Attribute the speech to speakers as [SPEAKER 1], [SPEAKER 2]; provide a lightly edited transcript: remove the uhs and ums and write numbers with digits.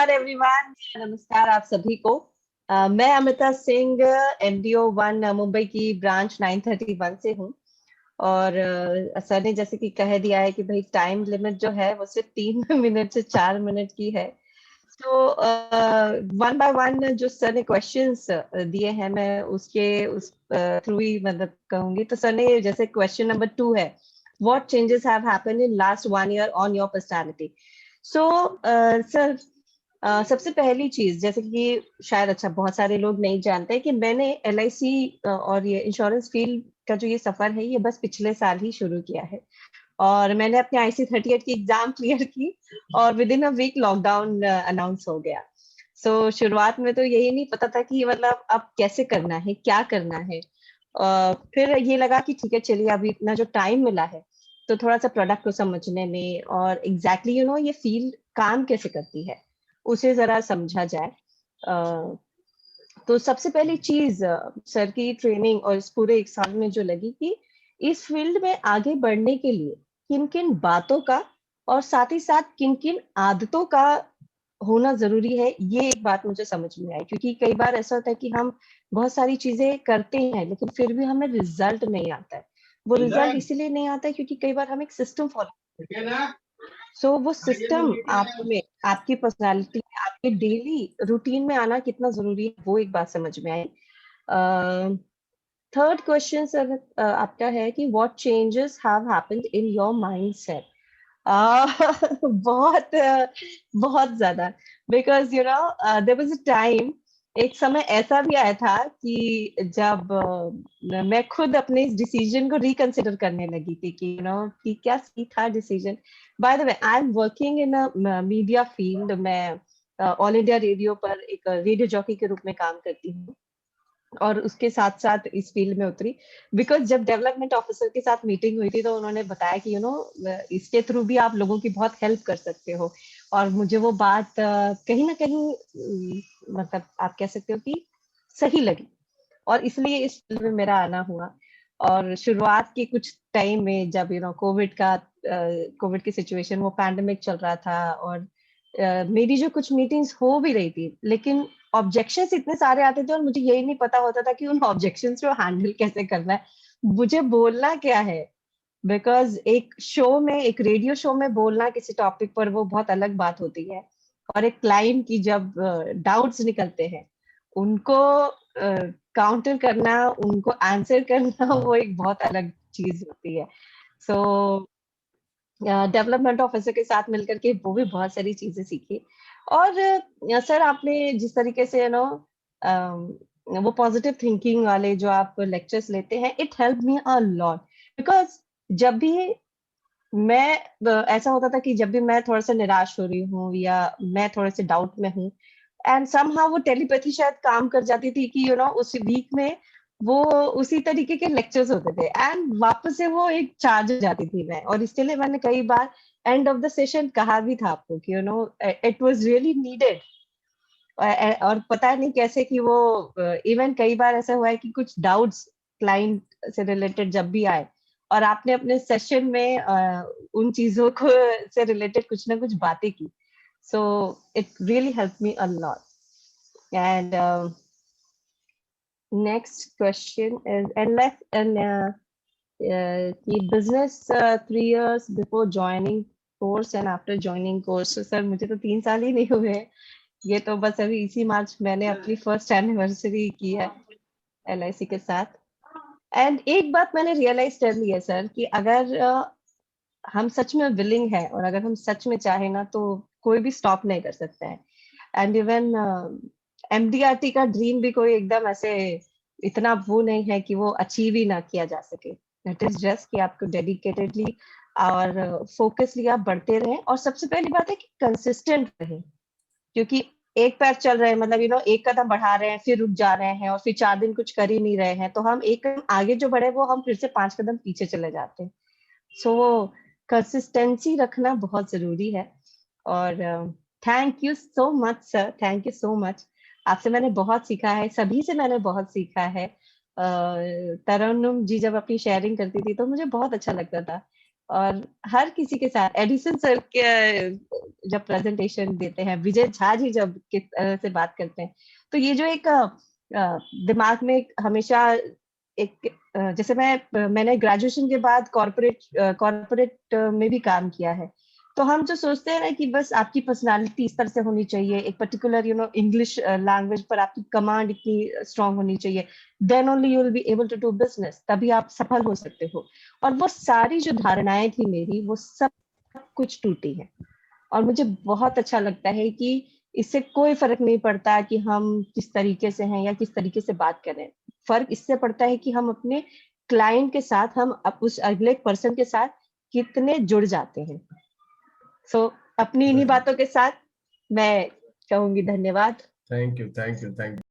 [SPEAKER 1] नमस्कार एवरीवन, नमस्कार आप सभी को। मैं अमिता सिंह, एमडीओ 1 मुंबई की ब्रांच 931 से हूँ। और सर ने जैसे कि कह दिया है कि भाई टाइम लिमिट जो है वो सिर्फ 3 मिनट से 4 मिनट की है। तो वन बाय वन जो सर ने क्वेश्चंस दिए हैं, मैं उस थ्रू ही मतलब कहूंगी। तो सर ने जैसे क्वेश्चन नंबर 2 है, what changes have happened in last 1 year on your personality. So sir, सबसे पहली चीज जैसे कि शायद अच्छा बहुत सारे लोग नहीं जानते कि मैंने एलआईसी और ये इंश्योरेंस फील्ड का जो ये सफर है ये बस पिछले साल ही शुरू किया है। और मैंने अपने IC38 की एग्जाम क्लियर की और within a week lockdown announce हो गया। सो शुरुआत में तो यही नहीं पता था कि मतलब अब कैसे करना है, क्या करना है। फिर ये लगा कि ठीक है, चलिए अभी इतना जो टाइम मिला है तो थोड़ा सा प्रोडक्ट को समझने में और एग्जैक्टली ये फील्ड काम कैसे करती है उसे जरा समझा जाए। तो सबसे पहली चीज सर की ट्रेनिंग और इस पूरे 1 साल में जो लगी कि इस फील्ड में आगे बढ़ने के लिए किन किन बातों का और साथ ही साथ किन किन आदतों का होना जरूरी है, ये एक बात मुझे समझ में आई। क्योंकि कई बार ऐसा होता है कि हम बहुत सारी चीजें करते हैं लेकिन फिर भी हमें रिजल्ट नहीं आता है। वो रिजल्ट इसीलिए नहीं आता है क्योंकि कई बार हम एक सिस्टम फॉलो, सो वो सिस्टम आप में, आपकी पर्सनालिटी, आपके डेली रूटीन में आना कितना जरूरी है, वो एक बात समझ में आई। थर्ड क्वेश्चन सर आपका है कि what changes have happened in your mindset. बहुत बहुत ज्यादा, because there was a time, एक समय ऐसा भी आया था कि जब मैं खुद अपने इस डिसीजन को रिकंसिडर करने लगी थी कि कि क्या सही था decision. By the way, I am working in a media field. मैं ऑल इंडिया रेडियो पर एक रेडियो जॉकी के रूप में काम करती हूँ और उसके साथ साथ इस फील्ड में उतरी बिकॉज जब डेवलपमेंट ऑफिसर के साथ मीटिंग हुई थी तो उन्होंने बताया कि इसके थ्रू भी आप लोगों की बहुत हेल्प कर सकते हो। और मुझे वो बात कहीं ना कहीं मतलब आप कह सकते हो कि सही लगी और इसलिए इस फील्ड में मेरा आना हुआ। और शुरुआत के कुछ टाइम में जब कोविड की सिचुएशन, वो पैंडेमिक चल रहा था और मेरी जो कुछ मीटिंग्स हो भी रही थी लेकिन ऑब्जेक्शंस इतने सारे आते थे और मुझे यही नहीं पता होता था कि उन ऑब्जेक्शंस को हैंडल कैसे करना है, मुझे बोलना क्या है। बिकॉज एक शो में, एक रेडियो शो में बोलना किसी टॉपिक पर वो बहुत अलग बात होती है और एक क्लाइंट की जब डाउट्स निकलते हैं उनको काउंटर करना, उनको आंसर करना वो एक बहुत अलग चीज होती है। सो डेवलपमेंट ऑफिसर के साथ मिलकर के वो भी बहुत सारी चीजें सीखी। और सर आपने जिस तरीके से वो पॉजिटिव थिंकिंग वाले जो आप लेक्चर्स लेते हैं, it help me a lot. Because जब भी मैं ऐसा होता था कि जब भी मैं थोड़ा सा निराश हो रही हूँ या मैं थोड़े से डाउट में हूँ, एंड समहाउ वो टेलीपैथी शायद काम कर जाती थी कि उस वीक में वो उसी तरीके के लेक्चर्स होते थे एंड वापस से वो एक चार्ज हो जाती थी मैं। और इसके लिए मैंने कई बार एंड ऑफ द सेशन कहा भी था आपको कि इट वाज रियली नीडेड। और पता नहीं कैसे कि वो इवन कई बार ऐसा हुआ है कि कुछ डाउट्स क्लाइंट से रिलेटेड जब भी आए और आपने अपने सेशन में उन चीजों को से रिलेटेड कुछ ना कुछ बातें की, so it really help me a lot. And next question is कि business 3 years before joining course and after joining course. Sir मुझे तो 3 साल ही नहीं हुए हैं, ये तो बस अभी इसी मार्च मैंने अपनी फर्स्ट एनिवर्सरी की है LIC के साथ। एंड एक बात मैंने रियलाइज कर ली है सर कि अगर हम सच में विलिंग है और अगर हम सच में चाहे ना तो कोई भी स्टॉप नहीं कर सकता है। एंड इवन MDRT का ड्रीम भी कोई एकदम ऐसे इतना वो नहीं है कि वो अचीव ही ना किया जा सके। इट इज जस्ट कि आपको डेडिकेटेडली और फोकसली आप बढ़ते रहें और सबसे पहली बात है कि कंसिस्टेंट रहें। क्योंकि एक पैर चल रहे हैं मतलब एक कदम बढ़ा रहे हैं फिर रुक जा रहे हैं और फिर 4 दिन कुछ कर ही नहीं रहे हैं तो हम एक कदम आगे जो बढ़े वो हम फिर से 5 कदम पीछे चले जाते हैं। सो कंसिस्टेंसी रखना बहुत जरूरी है। और thank you so much sir, thank you so much. आपसे मैंने बहुत सीखा है, सभी से मैंने बहुत सीखा है। तरन्नुम जी जब अपनी शेयरिंग करती थी तो मुझे बहुत अच्छा लगता था और हर किसी के साथ एडिसन सर के जब प्रेजेंटेशन देते हैं, विजय झा जी जब किस तरह से बात करते हैं, तो ये जो एक दिमाग में हमेशा एक जैसे मैंने ग्रेजुएशन के बाद कॉर्पोरेट में भी काम किया है, तो हम जो सोचते हैं ना कि बस आपकी पर्सनालिटी इस तरह से होनी चाहिए, एक पर्टिकुलर इंग्लिश लैंग्वेज पर आपकी कमांड इतनी स्ट्रांग होनी चाहिए, then only you will be able to do business, तभी आप सफल हो सकते हो। और वो सारी जो धारणाएं थी मेरी, वो सब कुछ टूटी है। और मुझे बहुत अच्छा लगता है कि इससे कोई फर्क नहीं पड़ता कि हम किस तरीके से हैं या किस तरीके से बात करें। फर्क इससे पड़ता है कि हम अपने क्लाइंट के साथ, हम उस अगले पर्सन के साथ कितने जुड़ जाते हैं। सो अपनी इन्हीं बातों के साथ मैं कहूंगी धन्यवाद।
[SPEAKER 2] Thank you, thank you, thank you.